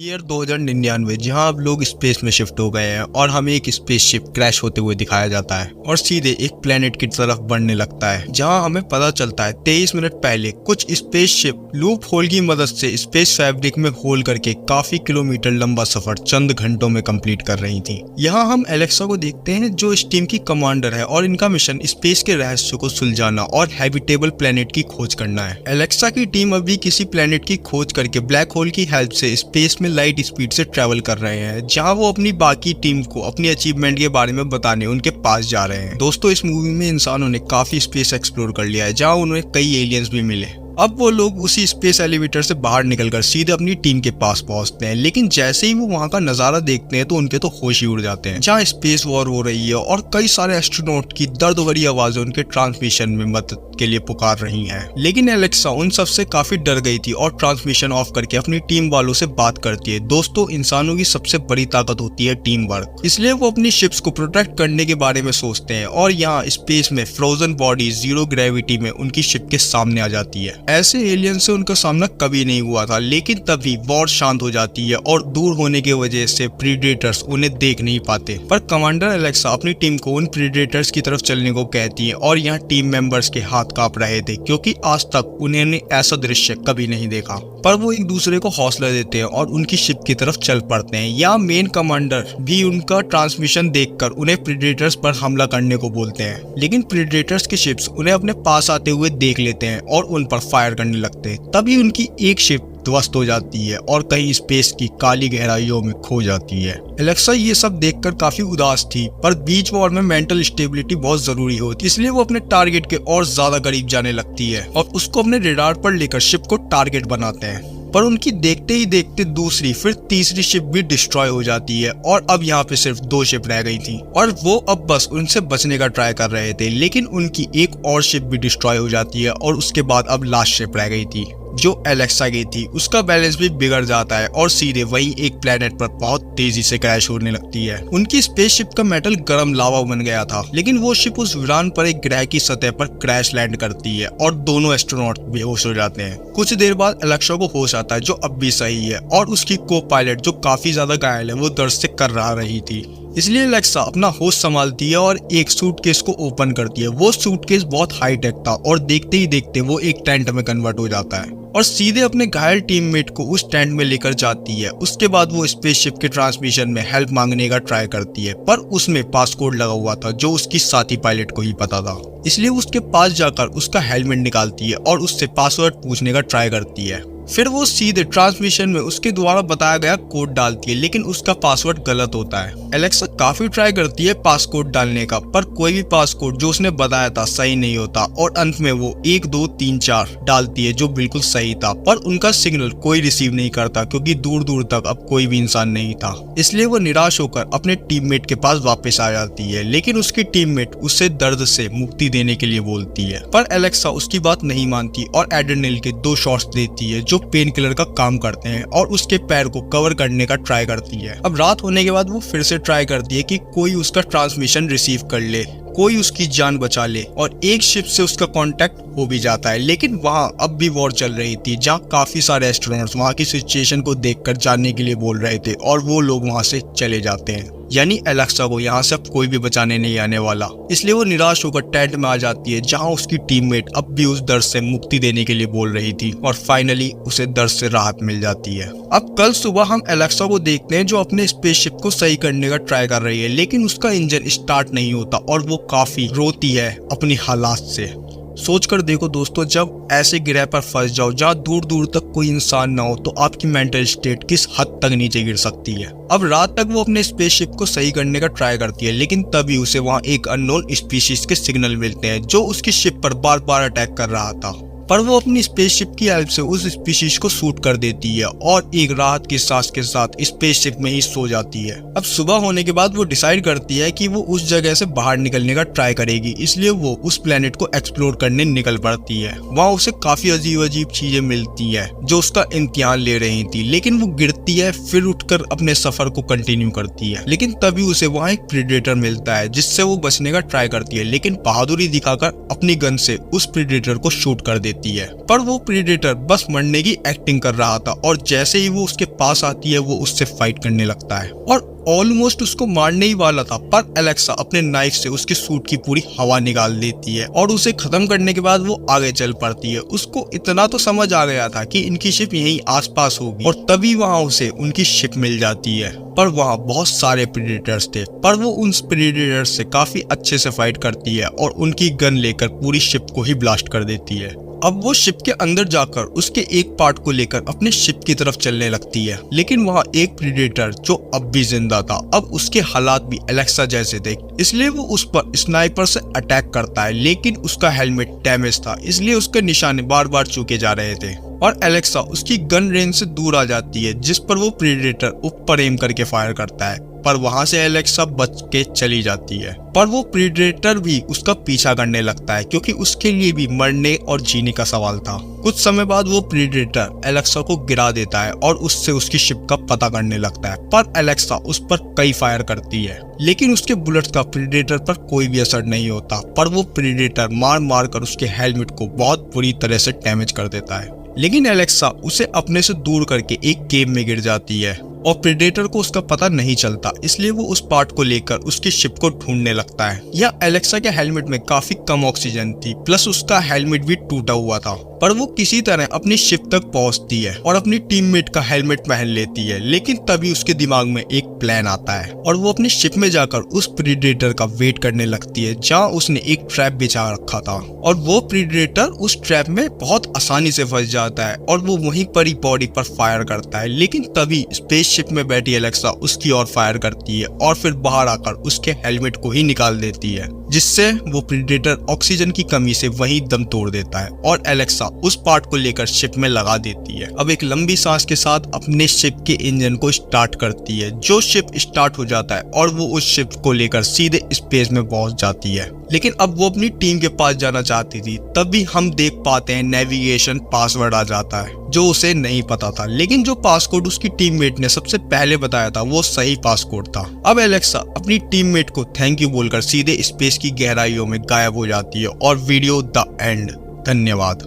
Year 2099 जहां अब लोग स्पेस में शिफ्ट हो गए हैं और हमें एक स्पेसशिप क्रैश होते हुए दिखाया जाता है और सीधे एक प्लेनेट की तरफ बढ़ने लगता है, जहां हमें पता चलता है 23 मिनट पहले कुछ स्पेसशिप लूप होल की मदद से स्पेस फैब्रिक में होल करके काफी किलोमीटर लंबा सफर चंद घंटों में कंप्लीट कर रही थी। यहाँ हम एलेक्सा को देखते हैं जो इस टीम की कमांडर है और इनका मिशन स्पेस के रहस्य को सुलझाना और हैबिटेबल प्लेनेट की खोज करना है। एलेक्सा की टीम अभी किसी प्लेनेट की खोज करके ब्लैक होल की हेल्प से स्पेस में लाइट स्पीड से ट्रेवल कर रहे हैं, जहां वो अपनी बाकी टीम को अपनी अचीवमेंट के बारे में बताने उनके पास जा रहे हैं। दोस्तों, इस मूवी में इंसानों ने काफी स्पेस एक्सप्लोर कर लिया है, जहां उन्हें कई एलियंस भी मिले। अब वो लोग उसी स्पेस एलिवेटर से बाहर निकलकर सीधे अपनी टीम के पास पहुंचते हैं, लेकिन जैसे ही वो वहां का नजारा देखते हैं तो उनके तो होश ही उड़ जाते हैं, जहां स्पेस वॉर हो रही है और कई सारे एस्ट्रोनॉट की दर्द भरी आवाजें उनके ट्रांसमिशन में मदद के लिए पुकार रही हैं। लेकिन एलेक्सा उन सबसे काफी डर गई थी और ट्रांसमिशन ऑफ करके अपनी टीम वालों से बात करती है। दोस्तों, इंसानों की सबसे बड़ी ताकत होती है टीम वर्क, इसलिए वो अपनी शिप्स को प्रोटेक्ट करने के बारे में सोचते हैं और यहाँ स्पेस में फ्रोजन बॉडी जीरो ग्रेविटी में उनकी शिप के सामने आ जाती है। ऐसे एलियन से उनका सामना कभी नहीं हुआ था, लेकिन तभी वॉर शांत हो जाती है और दूर होने की वजह से प्रीडेटर्स उन्हें देख नहीं पाते। पर कमांडर एलेक्सा अपनी टीम को उन प्रीडेटर्स की तरफ चलने को कहती है और यहाँ टीम मेंबर्स के हाथ कांप रहे थे, क्योंकि आज तक उन्होंने ऐसा दृश्य कभी नहीं देखा। पर वो एक दूसरे को हौसला देते हैं और उनकी शिप की तरफ चल पड़ते हैं। यहाँ मेन कमांडर भी उनका ट्रांसमिशन देखकर उन्हें प्रीडेटर्स पर हमला करने को बोलते हैं, लेकिन प्रीडेटर्स की शिप्स उन्हें अपने पास आते हुए देख लेते हैं और उन पर फायर करने लगते हैं। तभी उनकी एक शिप ध्वस्त हो जाती है और कहीं स्पेस की काली गहराइयों में खो जाती है। एलेक्सा ये सब देखकर काफी उदास थी, पर बीच वॉर में मेंटल स्टेबिलिटी बहुत जरूरी होती है, इसलिए वो अपने टारगेट के और ज्यादा करीब जाने लगती है और उसको अपने रेडार पर लेकर शिप को टारगेट बनाते हैं। पर उनकी देखते ही देखते दूसरी फिर तीसरी शिप भी डिस्ट्रॉय हो जाती है और अब यहाँ पे सिर्फ 2 शिप रह गई थी और वो अब बस उनसे बचने का ट्राई कर रहे थे, लेकिन उनकी एक और शिप भी डिस्ट्रॉय हो जाती है और उसके बाद अब लास्ट शिप रह गई थी जो एलेक्सा की थी। उसका बैलेंस भी बिगड़ जाता है और सीधे वही एक प्लेनेट पर बहुत तेजी से क्रैश होने लगती है। उनकी स्पेसशिप का मेटल गर्म लावा बन गया था, लेकिन वो शिप उस वीरान पर एक ग्रह की सतह पर क्रैश लैंड करती है और दोनों एस्ट्रोनॉट बेहोश हो जाते हैं। कुछ देर बाद एलेक्सा को होश आता है, जो अब भी सही है, और उसकी को पायलट जो काफी ज्यादा घायल है वो दर्द से कर्रा रही थी। इसलिए एलेक्सा अपना होश संभालती है और एक सूटकेस को ओपन करती है। वो सूटकेस बहुत हाईटेक था और देखते ही देखते वो एक टेंट में कन्वर्ट हो जाता है और सीधे अपने घायल टीममेट को उस टेंट में लेकर जाती है। उसके बाद वो स्पेसशिप के ट्रांसमिशन में हेल्प मांगने का ट्राई करती है, पर उसमें पासकोड लगा हुआ था जो उसकी साथी पायलट को ही पता था। इसलिए उसके पास जाकर उसका हेलमेट निकालती है और उससे पासवर्ड पूछने का ट्राई करती है। फिर वो सीधे ट्रांसमिशन में उसके द्वारा बताया गया कोड डालती है, लेकिन उसका पासवर्ड गलत होता है। एलेक्सा काफी ट्राई करती है पासकोड डालने का, पर कोई भी पासकोड जो उसने बताया था सही नहीं होता और अंत में वो 1 2 3 4 डालती है जो बिल्कुल सही था, पर उनका सिग्नल कोई रिसीव नहीं करता क्योंकि दूर दूर तक अब कोई भी इंसान नहीं था। इसलिए वो निराश होकर अपने टीममेट के पास वापस आ जाती है, लेकिन उसकी टीममेट उससे दर्द से मुक्ति देने के लिए बोलती है, पर एलेक्सा उसकी बात नहीं मानती और एड्रेनलिन के 2 शॉट्स देती है जो पेन किलर का काम करते हैं और उसके पैर को कवर करने का ट्राई करती है। अब रात होने के बाद वो फिर से ट्राई करती है कि कोई उसका ट्रांसमिशन रिसीव कर ले, कोई उसकी जान बचा ले, और एक शिप से उसका कांटेक्ट हो भी जाता है। लेकिन वहां अब भी वॉर चल रही थी, जहां काफी सारे एस्ट्रोनॉट्स वहां की सिचुएशन को देखकर जानने के लिए बोल रहे थे और वो लोग वहां से चले जाते हैं, यानी एलेक्सा को यहाँ से अब कोई भी बचाने नहीं आने वाला। इसलिए वो निराश होकर टेंट में आ जाती है, जहाँ उसकी टीममेट अब भी उस दर्द से मुक्ति देने के लिए बोल रही थी और फाइनली उसे दर्द से राहत मिल जाती है। अब कल सुबह हम एलेक्सा को देखते हैं जो अपने स्पेसशिप को सही करने का ट्राई कर रही है, लेकिन उसका इंजन स्टार्ट नहीं होता और वो काफी रोती है अपनी हालात से। सोचकर देखो दोस्तों, जब ऐसे ग्रह पर फंस जाओ जहाँ दूर दूर तक कोई इंसान ना हो, तो आपकी मेंटल स्टेट किस हद तक नीचे गिर सकती है। अब रात तक वो अपने स्पेसशिप को सही करने का ट्राई करती है, लेकिन तभी उसे वहाँ एक अननोन स्पीशीज के सिग्नल मिलते हैं जो उसकी शिप पर बार बार अटैक कर रहा था, पर वो अपनी स्पेसशिप की हेल्प से उस स्पीशीज को शूट कर देती है और एक राहत की सांस के साथ स्पेसशिप में ही सो जाती है। अब सुबह होने के बाद वो डिसाइड करती है कि वो उस जगह से बाहर निकलने का ट्राई करेगी, इसलिए वो उस प्लेनेट को एक्सप्लोर करने निकल पड़ती है। वहाँ उसे काफी अजीब अजीब चीजें मिलती है जो उसका इम्तिहान ले रही थी, लेकिन वो गिरती है फिर उठकर अपने सफर को कंटिन्यू करती है। लेकिन तभी उसे वहाँ एक प्रीडेटर मिलता है जिससे वो बचने का ट्राई करती है, लेकिन बहादुरी दिखाकर अपनी गन से उस प्रीडेटर को शूट कर देती है। देती है, पर वो प्रीडेटर बस मरने की एक्टिंग कर रहा था और जैसे ही वो उसके पास आती है वो उससे फाइट करने लगता है और ऑलमोस्ट उसको मारने ही वाला था, पर एलेक्सा अपने नाइफ से उसके सूट की पूरी हवा निकाल देती है और उसे खत्म करने के बाद वो आगे चल पड़ती है। उसको इतना तो समझ आ गया था कि इनकी शिप यहीं आसपास होगी और तभी वहां उसे उनकी शिप मिल जाती है, पर वहां बहुत सारे प्रीडेटर्स थे, पर वो उन प्रीडेटर्स से काफी अच्छे से फाइट करती है और उनकी गन लेकर पूरी शिप को ही ब्लास्ट कर देती है। अब वो शिप के अंदर जाकर उसके एक पार्ट को लेकर अपने शिप की तरफ चलने लगती है, लेकिन वहाँ एक प्रीडेटर जो अब भी जिंदा था, अब उसके हालात भी एलेक्सा जैसे थे, इसलिए वो उस पर स्नाइपर से अटैक करता है, लेकिन उसका हेलमेट डैमेज था, इसलिए उसके निशाने बार बार चूके जा रहे थे और एलेक्सा उसकी गन रेंज से दूर आ जाती है, जिस पर वो प्रीडेटर ऊपर एम करके फायर करता है, पर वहां से एलेक्सा बच के चली जाती है। पर वो प्रीडेटर भी उसका पीछा करने लगता है क्योंकि उसके लिए भी मरने और जीने का सवाल था। कुछ समय बाद वो प्रीडेटर एलेक्सा को गिरा देता है और उससे उसकी शिप का पता करने लगता है, पर एलेक्सा उस पर कई फायर करती है, लेकिन उसके बुलेट्स का प्रीडेटर पर कोई भी असर नहीं होता, पर वो प्रीडेटर मार मार कर उसके हेलमेट को बहुत बुरी तरह से डैमेज कर देता है। लेकिन एलेक्सा उसे अपने से दूर करके एक केव में गिर जाती है और प्रेडेटर को उसका पता नहीं चलता, इसलिए वो उस पार्ट को लेकर उसकी शिप को ढूंढने लगता है। यह एलेक्सा के हेलमेट में काफी कम ऑक्सीजन थी, प्लस उसका हेलमेट भी टूटा हुआ था, पर वो किसी तरह अपनी शिप तक पहुंचती है और अपनी टीममेट का हेलमेट पहन लेती है। लेकिन तभी उसके दिमाग में एक प्लान आता है और वो अपनी शिप में जाकर उस प्रीडेटर का वेट करने लगती है जहां उसने एक ट्रैप बिछा रखा था, और वो प्रीडेटर उस ट्रैप में बहुत आसानी से फंस जाता है और वो वहीं पर ही बॉडी पर फायर करता है। लेकिन तभी स्पेसशिप में बैठी एलेक्सा उसकी ओर फायर करती है और फिर बाहर आकर उसके हेलमेट को ही निकाल देती है, जिससे वो प्रीडेटर ऑक्सीजन की कमी से वहीं दम तोड़ देता है और एलेक्सा उस पार्ट को लेकर शिप में लगा देती है। अब एक लंबी सांस के साथ अपने शिप के इंजन को स्टार्ट करती है, जो शिप स्टार्ट हो जाता है और वो उस शिप को लेकर सीधे स्पेस में पहुंच जाती है। लेकिन अब वो अपनी टीम के पास जाना चाहती थी, तभी हम देख पाते हैं नेविगेशन पासवर्ड आ जाता है जो उसे नहीं पता था, लेकिन जो पासकोड उसकी टीममेट ने सबसे पहले बताया था वो सही पासकोड था। अब एलेक्सा अपनी टीममेट को थैंक यू बोलकर सीधे स्पेस की गहराइयों में गायब हो जाती है और वीडियो द एंड। धन्यवाद।